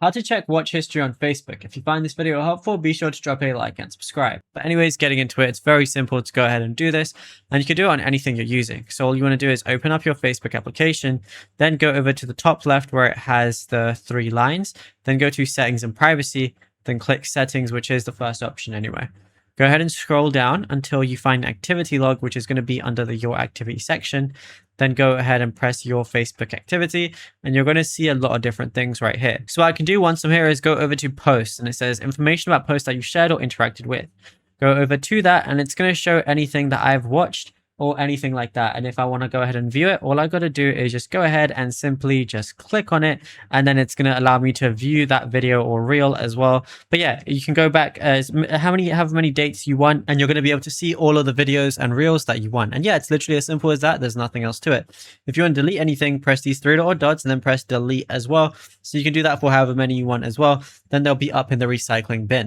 How to check watch history on Facebook. If you find this video helpful, be sure to drop a like and subscribe. But anyways, getting into it, it's very simple to go ahead and do this, and you can do it on anything you're using. So all you want to do is open up your Facebook application, then go over to the top left where it has the three lines, then go to settings and privacy, then click settings, which is the first option anyway. Go ahead and scroll down until you find activity log, which is going to be under the your activity section. Then go ahead and press your Facebook activity, and you're going to see a lot of different things right here. So what I can do once I'm here is go over to posts, and it says information about posts that you shared or interacted with. Go over to that, and it's going to show anything that I've watched or anything like that. And if I want to go ahead and view it, all I got to do is just go ahead and simply just click on it, and then it's going to allow me to view that video or reel as well. But yeah, you can go back as however many dates you want, and you're going to be able to see all of the videos and reels that you want. And yeah, it's literally as simple as that. There's nothing else to it. If you want to delete anything, press these three little dots and then press delete as well. So you can do that for however many you want as well. Then they'll be up in the recycling bin.